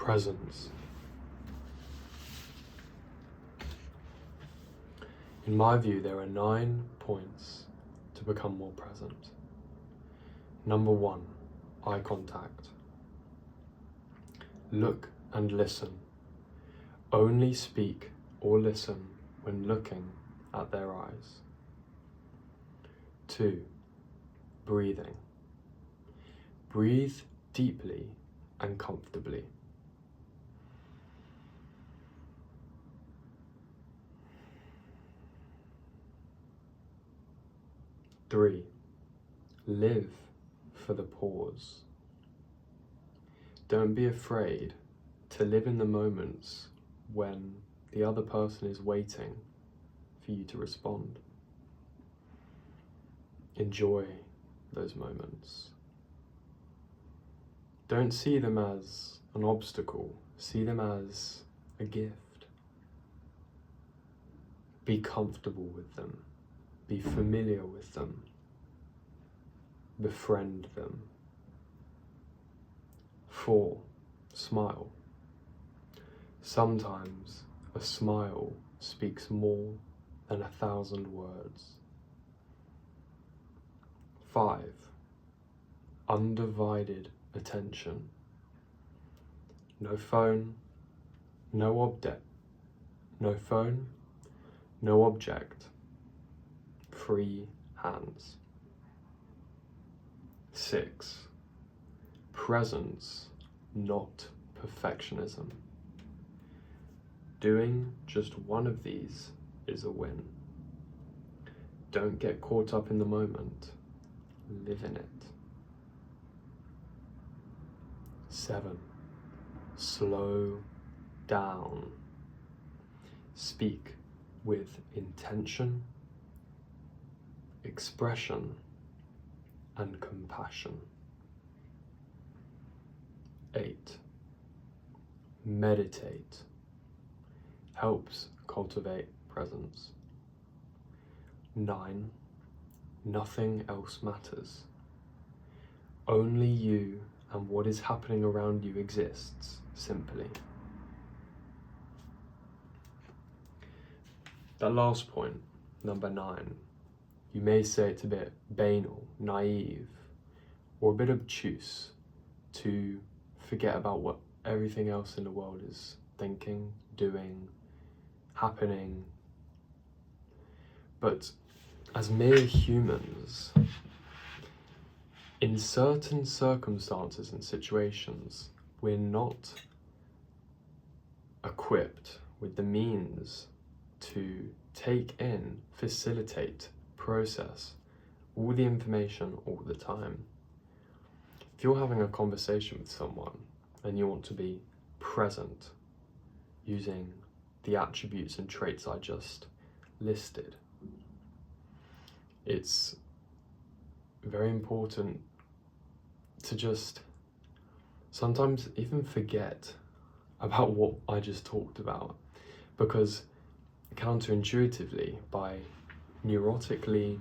Presence. In my view, there are 9 points to become more present. Number 1, eye contact. Look and listen. Only speak or listen when looking at their eyes. 2, breathing. Breathe deeply and comfortably. 3, live for the pause. Don't be afraid to live in the moments when the other person is waiting for you to respond. Enjoy those moments. Don't see them as an obstacle, see them as a gift. Be comfortable with them, be familiar with them, befriend them. 4, smile. Sometimes a smile speaks more than 1,000 words. 5, undivided attention. No phone, no object. No phone, no object. Free hands. 6, presence, not perfectionism. Doing just one of these is a win. Don't get caught up in the moment. Live in it. 7, slow down. Speak with intention, expression, and compassion. 8, meditate. Helps cultivate presence. 9, nothing else matters. Only you and what is happening around you exists, simply. That last point, number 9, you may say it's a bit banal, naive, or a bit obtuse to forget about what everything else in the world is thinking, doing, happening. But as mere humans, in certain circumstances and situations, we're not equipped with the means to take in, facilitate, process all the information all the time. If you're having a conversation with someone and you want to be present using the attributes and traits I just listed, it's very important to just sometimes even forget about what I just talked about, because counterintuitively, by neurotically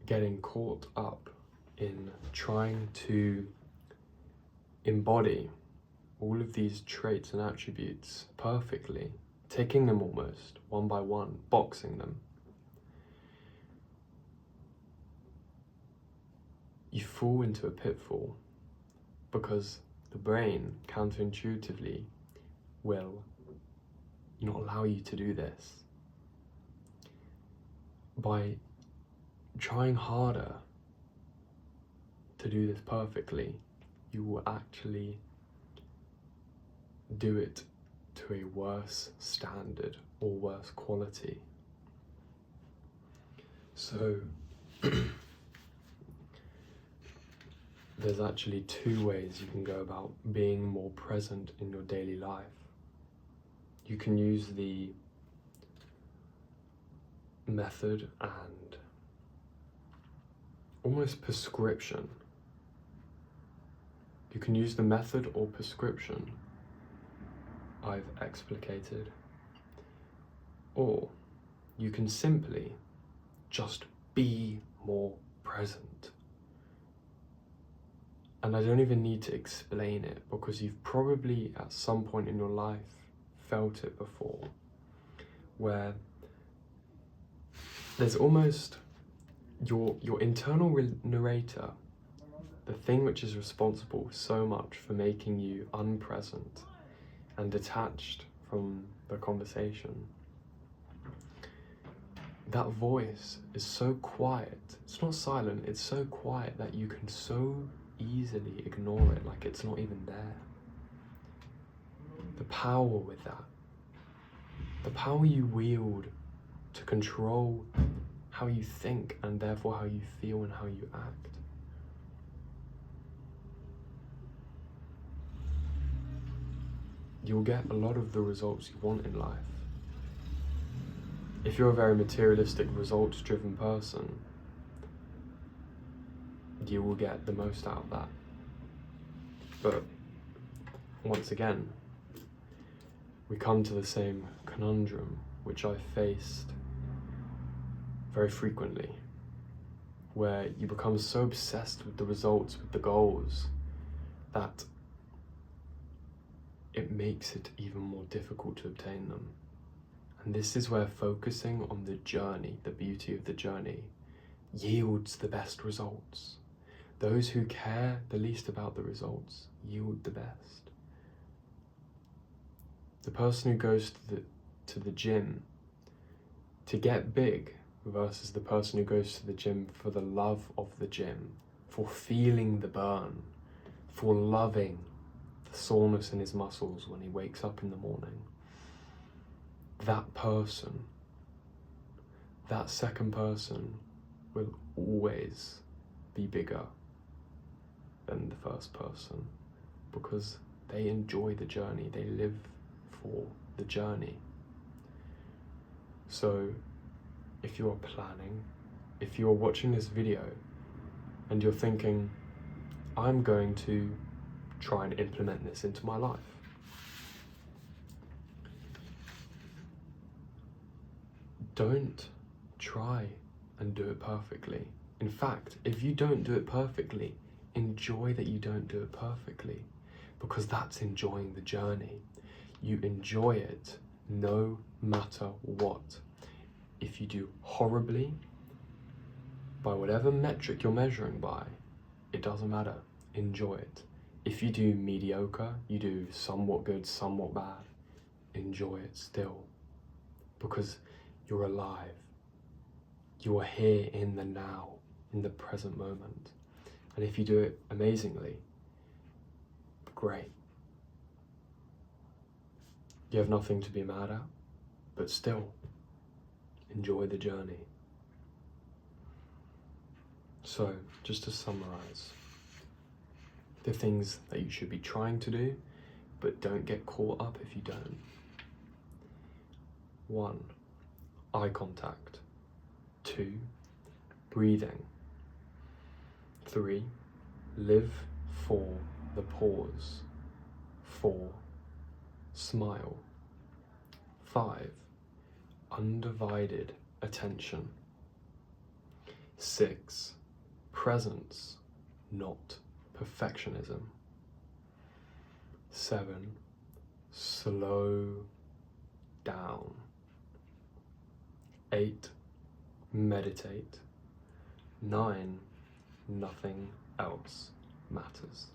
getting caught up in trying to embody all of these traits and attributes perfectly, taking them almost one by one, boxing them, you fall into a pitfall, because the brain counterintuitively will not allow you to do this. By trying harder to do this perfectly, you will actually do it to a worse standard or worse quality. So there's actually 2 ways you can go about being more present in your daily life. You can use the method and almost prescription. You can use the method or prescription I've explicated, or you can simply just be more present. And I don't even need to explain it, because you've probably at some point in your life felt it before, where there's almost your internal narrator, the thing which is responsible so much for making you unpresent and detached from the conversation. That voice is so quiet, it's not silent, it's so quiet that you can so easily ignore it like it's not even there. The power with that, the power you wield to control how you think and therefore how you feel and how you act. You'll get a lot of the results you want in life. If you're a very materialistic, results-driven person, you will get the most out of that. But once again, we come to the same conundrum which I faced very frequently, where you become so obsessed with the results, with the goals, that it makes it even more difficult to obtain them. And this is where focusing on the journey, the beauty of the journey, yields the best results. Those who care the least about the results yield the best. The person who goes to the gym to get big versus the person who goes to the gym for the love of the gym, for feeling the burn, for loving the soreness in his muscles when he wakes up in the morning. That person, that second person, will always be bigger than the first person, because they enjoy the journey, they live for the journey. So if you're planning, if you're watching this video and you're thinking, I'm going to try and implement this into my life, don't try and do it perfectly. In fact, if you don't do it perfectly, enjoy that you don't do it perfectly, because that's enjoying the journey. You enjoy it no matter what. If you do horribly, by whatever metric you're measuring by, it doesn't matter. Enjoy it. If you do mediocre, you do somewhat good, somewhat bad, enjoy it still, because you're alive. You are here in the now, in the present moment. And if you do it amazingly, great. You have nothing to be mad at, but still, enjoy the journey. So, just to summarize, the things that you should be trying to do, but don't get caught up if you don't. 1. Eye contact. 2. Breathing. 3. Live for the pause. 4. Smile. 5. Undivided attention. 6. Presence, not perfectionism. 7. Slow down. 8. Meditate. 9. Nothing else matters.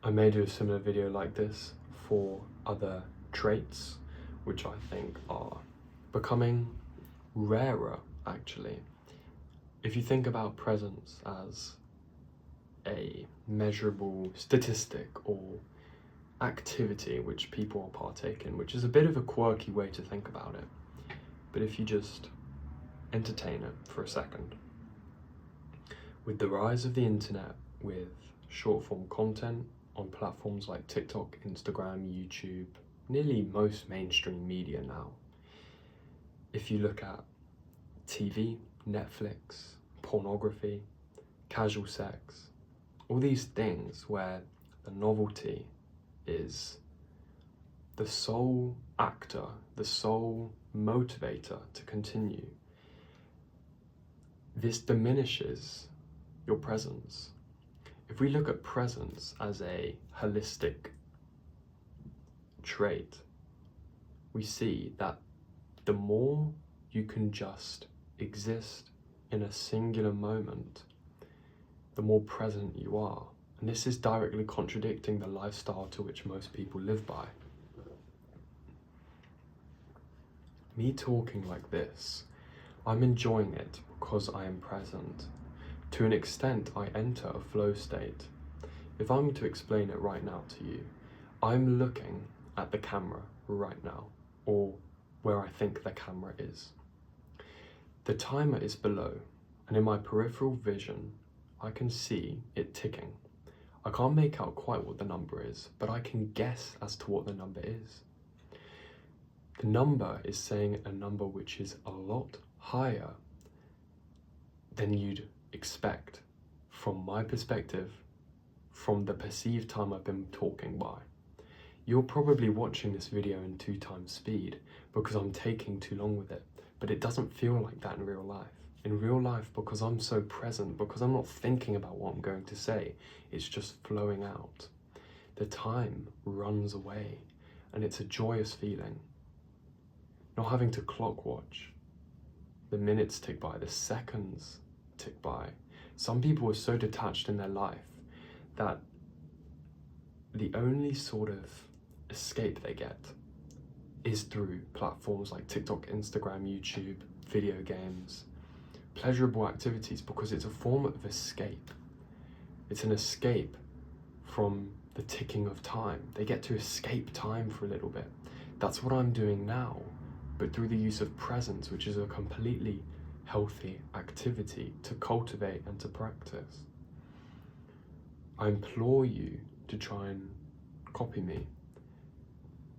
I may do a similar video like this for other traits, which I think are becoming rarer, actually. If you think about presence as a measurable statistic or activity which people partake in, which is a bit of a quirky way to think about it, but if you just entertain it for a second, with the rise of the internet, with short form content on platforms like TikTok, Instagram, YouTube, nearly most mainstream media now, if you look at TV, Netflix, pornography, casual sex, all these things where the novelty is the sole actor, the sole motivator to continue. This diminishes your presence. If we look at presence as a holistic trait, we see that the more you can just exist in a singular moment, the more present you are. And this is directly contradicting the lifestyle to which most people live by. Me talking like this, I'm enjoying it because I am present. To an extent, I enter a flow state. If I'm to explain it right now to you, I'm looking at the camera right now, or where I think the camera is. The timer is below, and in my peripheral vision, I can see it ticking. I can't make out quite what the number is, but I can guess as to what the number is. The number is saying a number which is a lot higher than you'd expect from my perspective, from the perceived time I've been talking by. You're probably watching this video in 2 times speed because I'm taking too long with it, but it doesn't feel like that in real life. In real life, because I'm so present, because I'm not thinking about what I'm going to say, it's just flowing out. The time runs away, and it's a joyous feeling. Not having to clock watch. The minutes tick by, the seconds tick by. Some people are so detached in their life that the only sort of escape they get is through platforms like TikTok, Instagram, YouTube, video games, pleasurable activities, because it's a form of escape. It's an escape from the ticking of time. They get to escape time for a little bit. That's what I'm doing now, but through the use of presence, which is a completely healthy activity to cultivate and to practice. I implore you to try and copy me.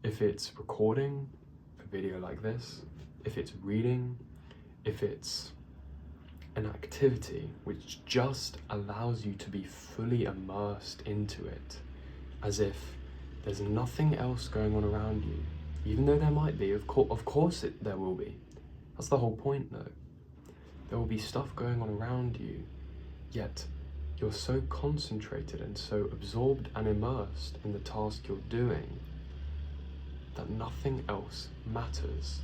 If it's recording a video like this, if it's reading, if it's an activity which just allows you to be fully immersed into it, as if there's nothing else going on around you, even though there might be, of course there will be. That's the whole point though. There will be stuff going on around you, yet you're so concentrated and so absorbed and immersed in the task you're doing that nothing else matters.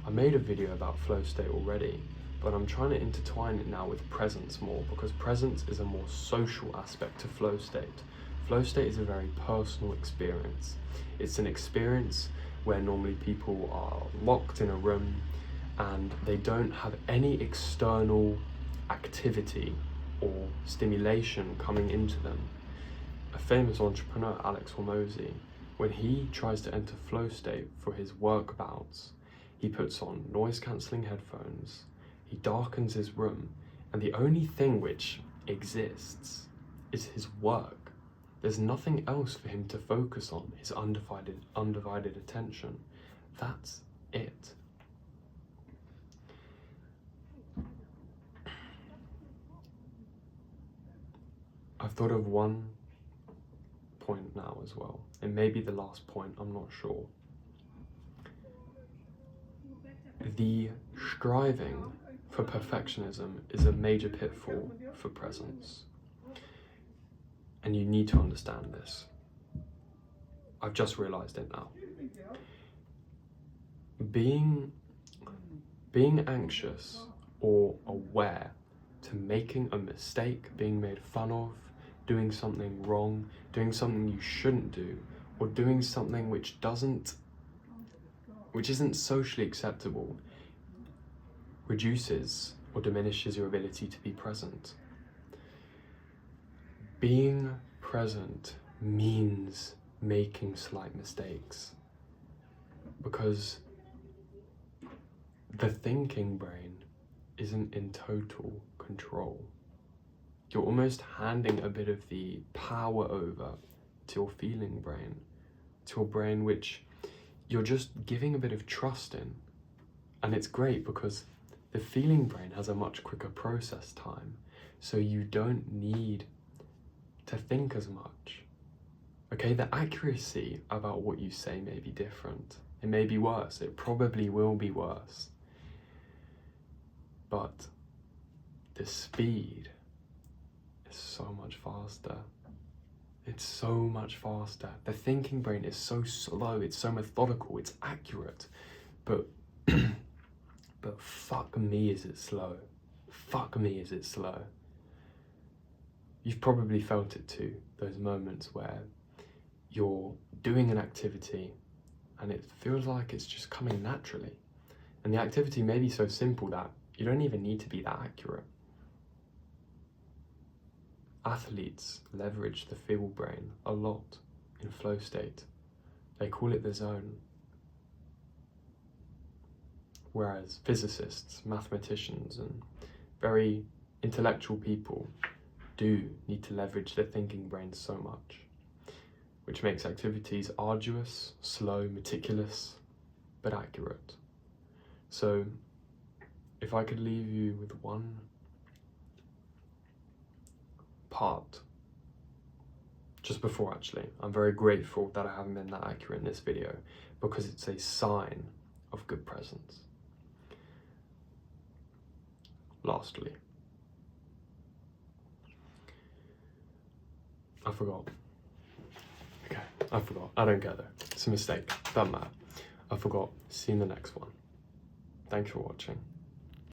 I made a video about flow state already, but I'm trying to intertwine it now with presence more, because presence is a more social aspect to flow state. Flow state is a very personal experience. It's an experience where normally people are locked in a room and they don't have any external activity or stimulation coming into them. A famous entrepreneur, Alex Hormozi, when he tries to enter flow state for his work bouts, he puts on noise-cancelling headphones, he darkens his room, and the only thing which exists is his work. There's nothing else for him to focus on, his undivided attention. That's it. I've thought of one point now as well. It may be the last point, I'm not sure. The striving for perfectionism is a major pitfall for presence. And you need to understand this. I've just realized it now. Being anxious or aware to making a mistake, being made fun of, doing something wrong, doing something you shouldn't do, or doing something which isn't socially acceptable, reduces or diminishes your ability to be present. Being present means making slight mistakes, because the thinking brain isn't in total control. You're almost handing a bit of the power over to your feeling brain, to a brain which you're just giving a bit of trust in. And it's great because the feeling brain has a much quicker process time, so you don't need to think as much. Okay, the accuracy about what you say may be different, It may be worse. It probably will be worse. But the speed is so much faster. It's so much faster. The thinking brain is so slow, it's so methodical, it's accurate. But but fuck me is it slow. Fuck me is it slow. You've probably felt it too, those moments where you're doing an activity and it feels like it's just coming naturally. And the activity may be so simple that you don't even need to be that accurate. Athletes leverage the feeble brain a lot in flow state. They call it the zone. Whereas physicists, mathematicians, and very intellectual people do need to leverage their thinking brain so much, which makes activities arduous, slow, meticulous, but accurate. So, if I could leave you with one part, just before actually, I'm very grateful that I haven't been that accurate in this video, because it's a sign of good presence. Lastly, I forgot. Okay, I forgot. I don't care though. It's a mistake. Doesn't matter. I forgot. See you in the next one. Thanks for watching.